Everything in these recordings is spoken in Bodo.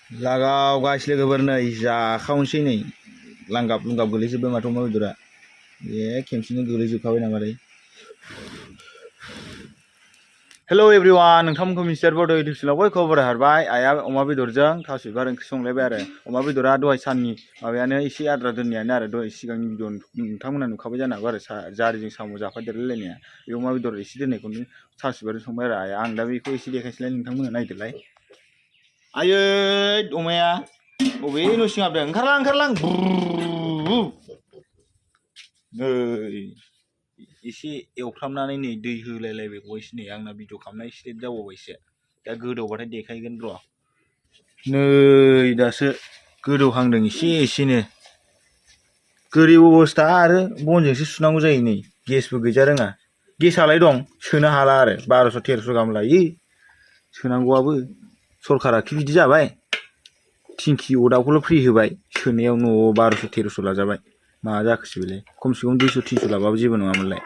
लागाव गासिले गोबर नै जाखावनोसै नै लांगाब लुंगाब गोलैजोब्बाय माथो अमा बेदरा ए खेमसेनो गोलैजोबखाबाय नामालै। हेलो एवरीवन नोंथांमोनखौ मिस्टार बड इउटुब चेनेलाव बयखौबो बरायहरबाय। आइया अमा बेदरजों थास' बिबार ओंख्रि संलायबाय आरो अमा बेदरा दहाय साननि माबायानो एसे आद्रा दोननायानो आरो दहाय सिगांनि भिडिअ नोंथांमोना नुखाबाय जानो हागौ आरो जारिजों साम' जाफादेरलायलायनाया बे अमा बेदर एसे दोननायखौनो थास' बिबारजों संबाय आरो आइया आं दा बेखौ एसे देखायसैलाय नोंथांमोना नायदोलाय। आयै अमाया बबे न' सिङाव हाबदों ओंखारलां नै एसे एवफ्रामनानै नै दै होलायलायबायबावसो नै आंना भिडिअ खालामनाय एसे लेट जाबावबायसो दा गोदौबाथाय देखायगोन र'। नै दासो गोदौहांदों एसेनो गोरिब अबस्था आरो बनजोंसो सुनांगौ जायो नै गेसबो गैजा रोङा गेसालाय दं सोनो हाला आरो 1200-1300 गाहाम लायो सोनांगौआबो सरकारा खि बिदि जाबाय थिंखि अदाबखौल' फ्रि होबाय सोनायाव न'आव 1200-1300 लाजाबाय मा जाखोसै बेलाय खमसे खम 200-300 लाबाबो जेबो नङामोनलाय।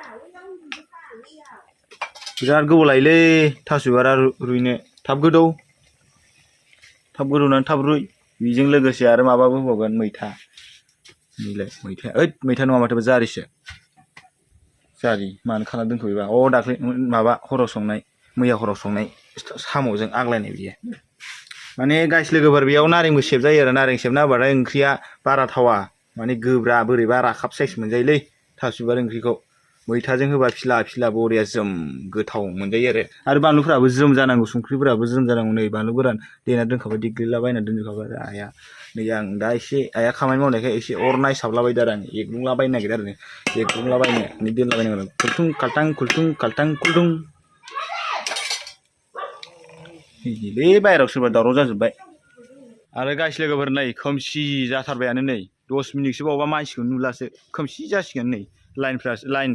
बिराद गोबाव लायोलै थास' बिबारा रुइनो थाब गोदौनानै थाब रुइ बेजों लोगोसे आरो माबाबो होबावगोन मैथा नैलाय मैथाया ओइद मैथा नङा माथो जारिसो जारि मानो खाना दोनखो बेबा दाख्लै माबा हराव संनाय मैया हराव संनाय साम'जों आग्लायनाय बियो माने गाइस लोगोफोर बेयाव नारेंबो सेबजायो आरो नारें सेबना होबाथाय ओंख्रिया बारा थावा माने गोब्रा बोरैबा राखाब साइस मोनजायोलै थास' बिबार ओंख्रिखौ मैथाजों होबा फिला बरिया जोम गोथाव मोनजायो आरो बानलुफोराबो ज्रोम जानांगौ संख्रिफोराबो ज्रोम जानांगौ नै बानलु गोरान देना दोनखाबाय देग्लिलाबायना दोनजोबखाबाय आरो आइया नै आं दा एसे आइया खामानि मावनायखाय एसे अर नायसाबलाबायदो आरो आं एग्लुंलाबायनो नागिरदों आरो एग्लुंलाबायनो दोनलाबायनांगौ खुलथुं खाल्थां खुलथुं बे बाहेरायाव सोरबा दावराव जाजोब्बाय आरो गाइस लोगोफोर नै खोमसि जाथारबायानो नै 10 मिनिटसो बावबा मानसिखौ नुलासो खोमसि जासिगोन नै लाइन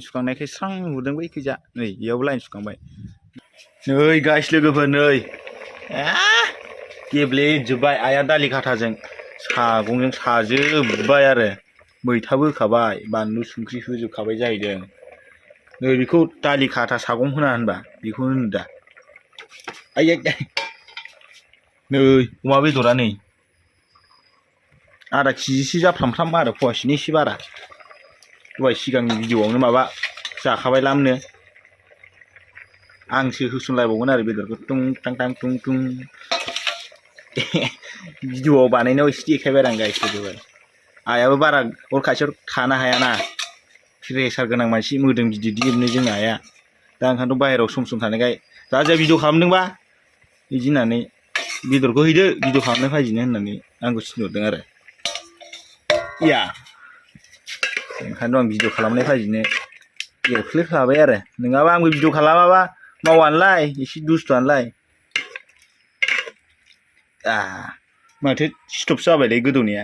सुखांनायखाय स्रां नुदों बैखैजा नै बेयावबो लाइन सुखांबाय नै गाइस लोगोफोर नै गेब्लेजोब्बाय आइया दालि खाथाजों सागंजों साजोब्बाय आरो मैथाबो होखाबाय बानलु संख्रि होजोबखाबाय जाहैदों नै बेखौ दालि खाथा सागं होना होनबा बेखौनो होनो दा आइयै नै अमा बेदरा नै आधा केजिसो जाफ्रामफ्राम आरो फवासेनि एसे बारा दहाय सिगांनि भिडिअआवनो माबा जाखाबाय लामनो आंसो होसनलायबावगोन आरो बेदरखौ टुं टां टुं भिडिअआव बानायनायाव एसे देखायबाय आं गाइस लोगोफोर आइयाबो बारा अर खाथियाव थानो हायाना प्रेसार गोनां मानसि मोदोम गिदिर गिदिरनो जोंना आइया दा ओंखायनोथ' बाहेरायाव सम थानायखाय राजाया भिडिअ खालामदोंबा बिदि होननानै बेदरखौ हैदो भिडिअ खालामनाय फाजिनो होननानै आंखौ थिनहरदों आरो ओंखायनोथ' आं भिडिअ खालामनाय फाजिनो एरफ्लेखाबाय आरो नङाबा आंबो भिडिअ खालामाबा मावानोलाय एसे दुस्थुआनोलाय माथो स्टप जाबायलै गोदौनाया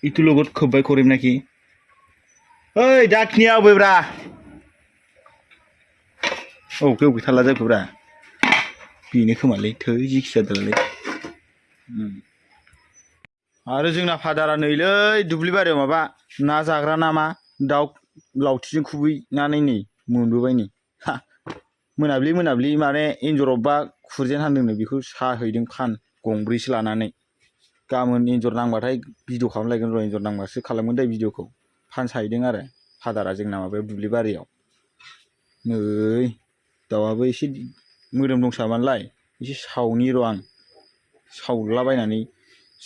इथु लगत खोब्बाय करेमनाखि ओइ दाखिनिया अबेब्रा अबे थाला जाखोब्रा बेनो खोमालै थै जिखि जादोंलै आरो जोंना फादारा नैलै दुब्लि बारियाव माबा ना जाग्रा नामा दाउ लावथिजों खुबैनानै नै मोनबोबाय नै मोनाब्लि माने एन्जर अबबा खुरजेन हांदोंनो बेखौ साहैदों फान गंब्रैसो लानानै गाबोन एन्जर नांबाथाय भिडिअ खालामलायगोन र' एन्जर नांबासो खालामगोन दे भिडिअखौ फान साहैदों आरो फादारा जोंना माबायाव दुब्लि बारियाव नै दाउआबो एसे मोदोम दंसामानलाय एसे सावनि र' आं सावलाबायनानै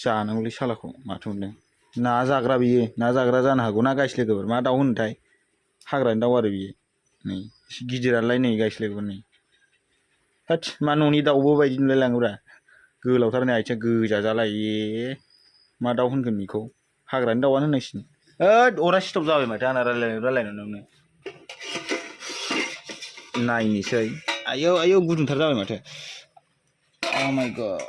जानांगौलै सालाखौ माथो मोनदों ना जाग्रा बियो ना जाग्रा जानो हागौ ना गाइस लोगोफोर मा दाउ होनोथाय हाग्रानि दाउ आरो बियो नै एसे गिदिरालाय नै गाइस लोगोफोर नै होद मा न'नि दाउबो बायदि नुलायलाङोब्रा गोलावथार नै आथिङा गोजा जालाय मा दाउ होनगोन बेखौ हाग्रानि दाउआनो होननांसिगोन होद अरा स्टप जाबाय माथो आंना रायलायनायावनो नायनोसै आयौ गुदुंथार जाबाय माथो Oh my god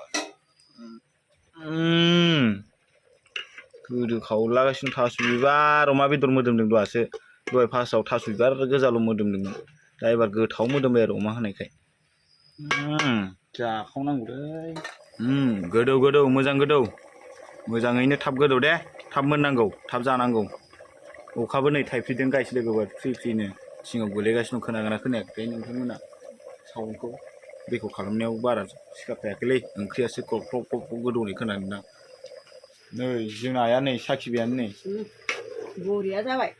गोदो खावलागासिनो थास' बिबार अमा बेदर मोदोमदों दहासो दहाय फार्स्टआव थास' बिबार गोजाल' मोदोमदोंमोन दा एबार गोथाव मोदोमबाय आरो अमा होनायखाय जाखावनांगौलै गोदौ मोजां गोदौ मोजाङैनो थाब गोदौ दे थाब मोननांगौ थाब जानांगौ अखाबो नै थाइफ्रिदों गाइस लोगोफोर फ्रिनो सिङाव गोलैगासिनो दं खोनागोना खोनायाखै नोंथांमोना साउन्डखौ रेकर्ड खालामनायाव बारा सिखारखायाखैलै ओंख्रियासो ग्लब ग्लब ग्लब गोदौनाय खोनादोंदां नै जोंना आइया नै साखिबायानो नै बरिया जाबाय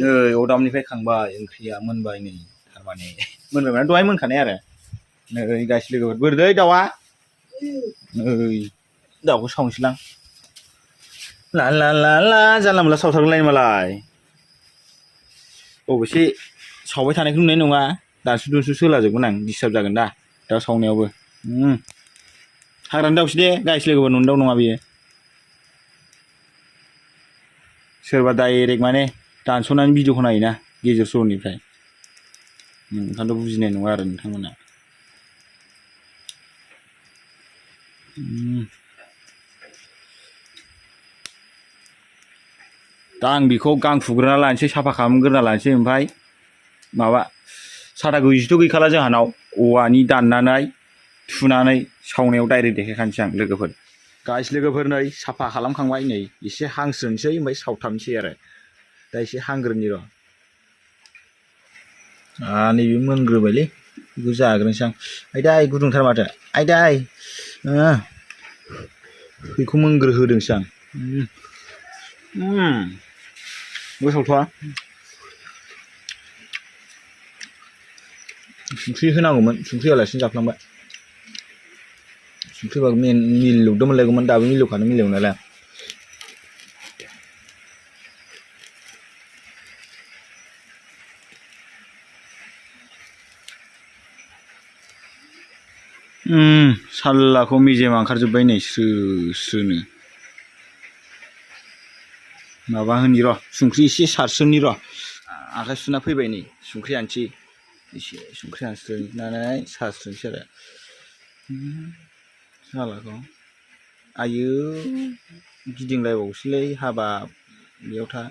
नै अरदाबनिफ्राय खांबाय ओंख्रिया मोनबाय नै थारमाने मोनबाय माने दहाय मोनखानाय आरो नै गाइस लोगोफोर बोरैदै दाउआ नै दाउखौ सावनोसैलां ला ला ला ला जानला मोनला सावथारगोनलाय मालाय अबेसे सावबाय थानायखौ नुनाय नङा दानसु दुनसु सोलाजोबगोन आं डिस्टार्ब जागोन दा दाउ सावनायावबो हाग्रानि दाउसो दे गाइस लोगोफोर न'नि दाउ नङा बेयो सोरबा डाइरेक्ट माने दानस'नानै भिडिअखौ नायोना गेजेर सल'निफ्राय ओंखायनोथ' बुजिनाय नङा आरो नोंथांमोना दा आं बेखौ गां फुग्रोना लानोसै साफा खालामग्रोना लानोसै ओमफ्राय माबा साथा गैयिथ' गैखाला जोंहानाव औवानि दाननानै थुनानै सावनायाव डाइरेक्ट देखायखानोसै आं लोगोफोर गाइस लोगोफोर नै साफा खालामखांबाय नै एसे हांस्रोनोसै ओमफ्राय सावथाबनोसै आरो दा एसे हांग्रोनि र' नैबे मोनग्रोबायलै बेखौ जाग्रोनोसै आं आयदै गुदुंथार माथो आयदै बेखौ मोनग्रोहोदोंसो आं गोथावथ'आ संख्रि होनांगौमोन संख्रि होआलासिनो जाफ्लांबाय संख्रि होबा मिलौदो मोनलायगौमोन दाबो मिलौखानो मिलौनायालाय साल्लाखौ मेजेमा ओंखारजोब्बाय नै स्रो स्रोनो माबा होनि र' संख्रि एसे सारस्रोनि र' आखाइ सुना फैबाय नै संख्रि आनसै एसे संख्रि सारस्रोनानै सारस्रोनोसै आरो सालाखौ आयौ गिदिंलायबावसैलै हाबाब बेयाव था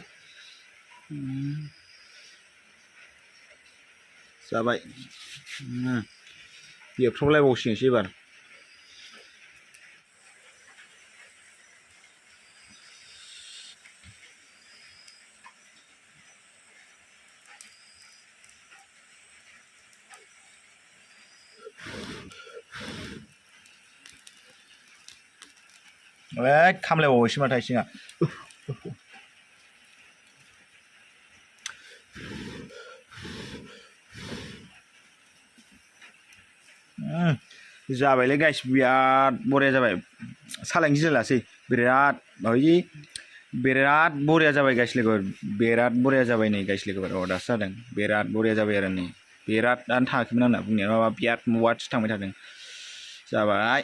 जाबाय एरफ्रावलायबावसिगोनसो एबार खामलायबावबायसो माथो आथिङा जाबायलै गाइस बिराद बरिया जाबाय सालायनो गिलायलासै बिराद माबायदि बिराद बरिया जाबाय गाइस लोगोफोर बिराद बरिया जाबाय नै गाइस लोगोफोर दासो जादों बिराद बरिया जाबाय आरो नै बिरादानो थाङाखैमोन आंना बुंनाया माबा बिराद वाटसो थांबाय थादों जाबाय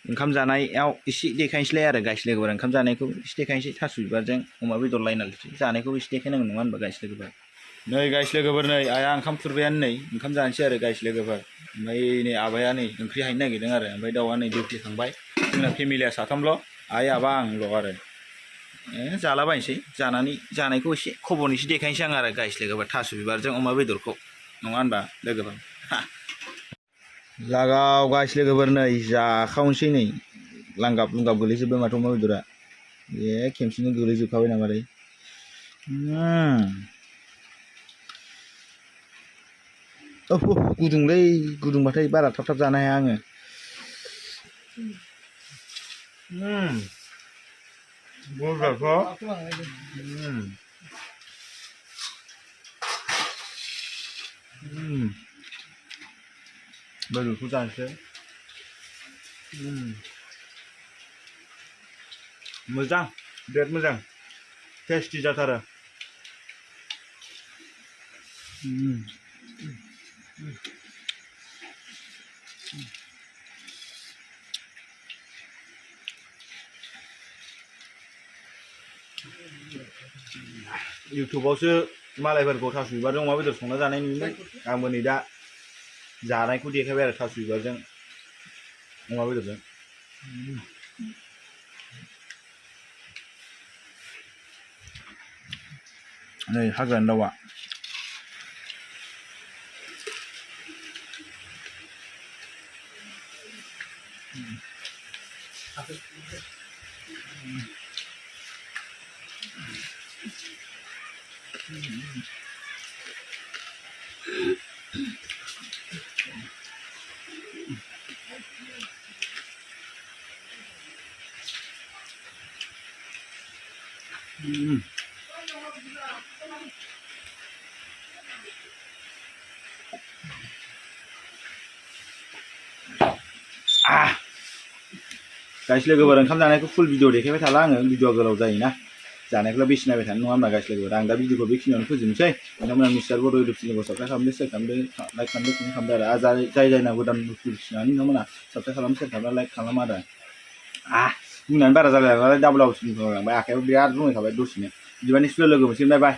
ओंखाम जानायाव एसे देखायनोसैलाय आरो गाइस लोगोफोर ओंखाम जानायखौ एसे देखायनोसै थास' बिबारजों अमा बेदर लायनानैसो जानायखौ एसे देखायनांगौ नङा होनबा गाइस लोगोफोर नै गाइस लोगोफोर नै आइया ओंखाम खुरबायानो नै ओंखाम जानोसै आरो गाइस लोगोफोर ओमफ्राय नै आबाया नै ओंख्रि हायनो नागिरदों आरो ओमफ्राय दाउआ नै डिउटि थांबाय जोंना फेमिलिया साथामल' आइ आबा आंल' आरो जालाबायनोसै जानायखौ एसे खबरनिसो देखायनोसै आं आरो गाइस लोगोफोर थास' बिबारजों अमा बेदरखौ नङा होनबा लोगोफोर लागाव गाइस लोगोफोर नै जाखावनोसै नै लांगाब लुंगाब गोलैजोब्बाय माथो अमा बेदरा खेमसेनो गोलैजोबखाबाय नामालै गुदुंलै गुदुंबाथाय बारा थाब थाब जानो हाया आङो बेदरखौ जानोसै मोजां बिराद मोजां टेस्टि जाथारो इउटुबावसो मालायफोरखौ थास' बिबारजों अमा बेदर संना जानाय नुयोमोन आंबो नै दा जानायखौ देखायबाय आरो थास' बिबारजों अमा बेदरजों नै हाग्रानि दाउआ गाइस लोगोफोर ओंखाम जानायखौ फुल भिडिअ देखायबाय थाला आङो भिडिअआ गोलाव जायोना जानायखौल' बेसे नायबाय थानो नङा होमबा गाइस लोगोफोर आं दा भिडिअखौ बेखिनियावनो फोजोबनोसै नोंथांमोना मिस्टार बर' इउटुब चेनेलखौ साबस्क्राइब खालामदो शेयार खालामदो लाइक खालामदो कमेन्ट खालामदो आरो जाय जायना गोदान नटिफिकेसन नोंथांमोना साबस्क्राइब खालामदो शेयार खालामदो लाइक खालाम आरो बुंनानै बारा जालाय नालाय डाबल बुंलांबाय आखायाव बिराद बुंहैखाबाय दसेनो बिदिबा नेक्स्ट भिडिअ लोगो मोनसिगोन बाय बाय